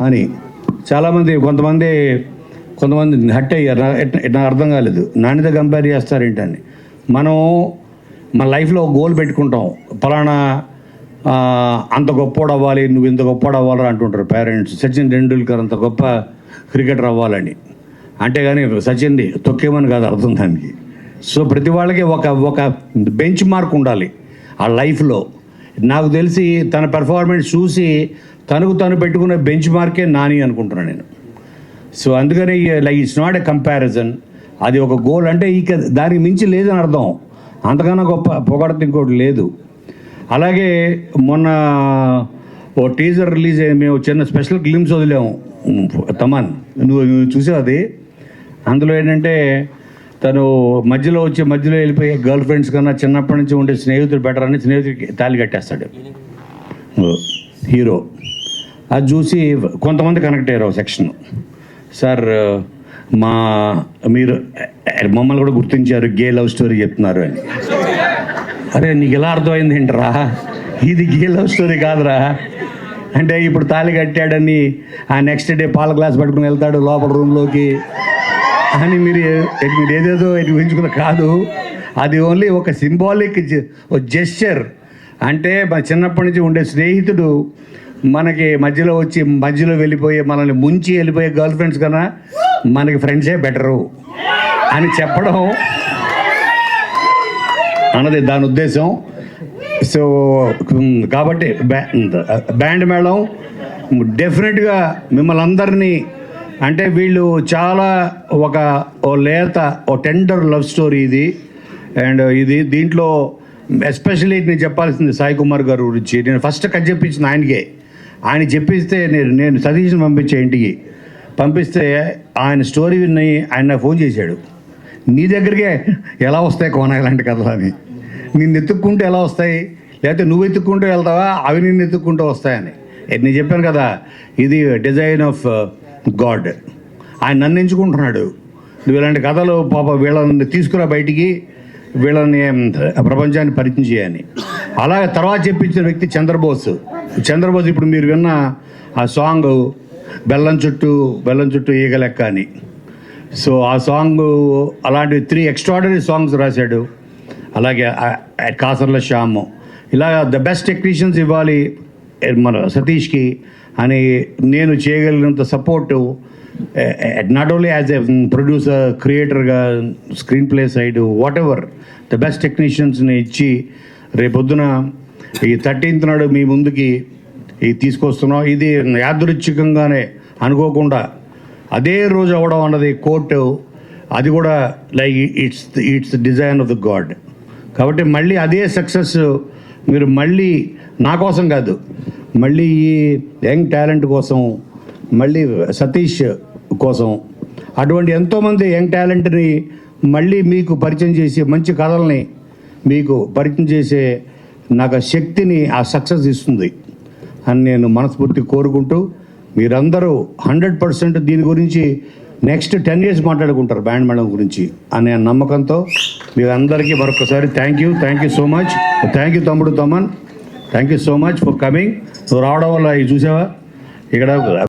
అని చాలామంది కొంతమంది హట్ అయ్యారు. నాకు అర్థం కాలేదు, నాణ్యత కంపేర్ చేస్తారేంటని. మనం మన లైఫ్లో గోల్ పెట్టుకుంటాం, ఫలానా అంత గొప్పోడు అవ్వాలి, నువ్వు ఇంత గొప్పోడు అవ్వాలని అంటుంటారు పేరెంట్స్. సచిన్ టెండూల్కర్ అంత గొప్ప క్రికెటర్ అవ్వాలని, అంటే కానీ సచిన్ని తొక్కేమని కాదు అర్థం దానికి. సో ప్రతి వాళ్ళకి ఒక బెంచ్ మార్క్ ఉండాలి ఆ లైఫ్లో. నాకు తెలిసి తన పెర్ఫార్మెన్స్ చూసి తను పెట్టుకున్న బెంచ్ మార్కే నాని అనుకుంటున్నాను నేను. సో అందుకని like it's not a comparison, అది ఒక గోల్. అంటే ఇక దానికి మించి లేదని అర్థం, అంతకన్నా గొప్ప పొగడత ఇంకోటి లేదు. అలాగే మొన్న ఓ టీజర్ రిలీజ్ అయ్యి మేము చిన్న స్పెషల్ గ్లిమ్స్ వదిలాము. తమన్ నువ్వు చూసావు అది? అందులో ఏంటంటే తను మధ్యలో వెళ్ళిపోయి గర్ల్ ఫ్రెండ్స్ కన్నా చిన్నప్పటి నుంచి ఉండే స్నేహితుడు బెటర్ అని స్నేహితుడికి తాళి కట్టేస్తాడు హీరో. అది చూసి కొంతమంది కనెక్ట్ అయ్యారు సెక్షన్. సార్ మీరు మమ్మల్ని కూడా గుర్తించారు, గే లవ్ స్టోరీ చెప్తున్నారు అని. అరే నీకు ఎలా అర్థమైంది ఏంటరా, ఇది గే లవ్ స్టోరీ కాదురా. అంటే ఇప్పుడు తాళి కట్టాడని ఆ నెక్స్ట్ డే పాల గ్లాస్ పట్టుకుని వెళ్తాడు లోపల రూమ్లోకి అని మీరు ఏదేదో ఊహించుకున్న కాదు. అది ఓన్లీ ఒక సింబాలిక్ జెస్చర్. అంటే మన చిన్నప్పటి నుంచి ఉండే స్నేహితుడు మనకి మధ్యలో వెళ్ళిపోయే, మనల్ని ముంచి వెళ్ళిపోయే గర్ల్ ఫ్రెండ్స్ కన్నా మనకి ఫ్రెండ్సే బెటరు అని చెప్పడం అన్నది దాని ఉద్దేశం. సో కాబట్టి బ్యాండ్ మేళం డెఫినెట్గా మిమ్మల్ని అందరినీ, అంటే వీళ్ళు చాలా ఓ లేత టెండర్ లవ్ స్టోరీ ఇది. అండ్ దీంట్లో ఎస్పెషల్లీ నేను చెప్పాల్సింది సాయి కుమార్ గారు గురించి. నేను ఫస్ట్ కథ చెప్పించింది ఆయనకే. ఆయన చెప్పిస్తే నేను సతీష్ని పంపిస్తే ఆయన స్టోరీ విని ఆయన నాకు ఫోన్ చేశాడు, నీ దగ్గరికే ఎలా వస్తాయి కోన ఇలాంటి కథలు అని. నిన్ను ఎత్తుక్కుంటూ ఎలా వస్తాయి, లేకపోతే నువ్వు ఎత్తుక్కుంటూ వెళ్తావా, అవి నిన్ను ఎత్తుక్కుంటూ వస్తాయని. నేను చెప్పాను కదా, ఇది డిజైన్ ఆఫ్ గాడ్. ఆయన నన్ను ఎంచుకుంటున్నాడు, నువ్వు ఇలాంటి కథలు పాప వీళ్ళని తీసుకురా బయటికి, వీళ్ళని ప్రపంచాన్ని పరిచయం చేయని. అలాగే తర్వాత చెప్పించిన వ్యక్తి చంద్రబోస్. ఇప్పుడు మీరు విన్న ఆ సాంగ్ బెల్లం చుట్టూ ఈగ లెక్క అని. సో ఆ సాంగ్ అలాంటి 3 ఎక్స్ట్రాడనరీ సాంగ్స్ రాశాడు. అలాగే కాసర్ల శ్యామ్. ఇలా ద బెస్ట్ టెక్నీషియన్స్ ఇవ్వాలి మన సతీష్కి అని నేను చేయగలిగినంత support, not only as a producer, క్రియేటర్గా, screen play side, whatever the best టెక్నీషియన్స్ని ఇచ్చి రేపొద్దున ఈ 13th నాడు మీ ముందుకి తీసుకొస్తున్నాం. ఇది యాదృచ్ఛికంగానే అనుకోకుండా అదే రోజు అవ్వడం అన్నది కోర్టు, అది కూడా like it's design of the God. కాబట్టి మళ్ళీ అదే సక్సెస్ మీరు మళ్ళీ నా కోసం కాదు, మళ్ళీ ఈ యంగ్ టాలెంట్ కోసం, మళ్ళీ సతీష్ కోసం, అటువంటి ఎంతోమంది యంగ్ టాలెంట్ని మళ్ళీ మీకు పరిచయం చేసి మంచి కథల్ని మీకు పరిచయం చేసే నాకు ఆ శక్తిని, ఆ సక్సెస్ ఇస్తుంది అని నేను మనస్ఫూర్తి కోరుకుంటూ, మీరందరూ 100% దీని గురించి నెక్స్ట్ 10 years మాట్లాడుకుంటారు బ్యాండ్ మేళం గురించి అనే నమ్మకంతో మీరందరికీ మరొకసారి thank you so much. Thank you తమ్ముడు Thaman, thank you so much for coming. నువ్వు రావడం వల్ల చూసావా ఇక్కడ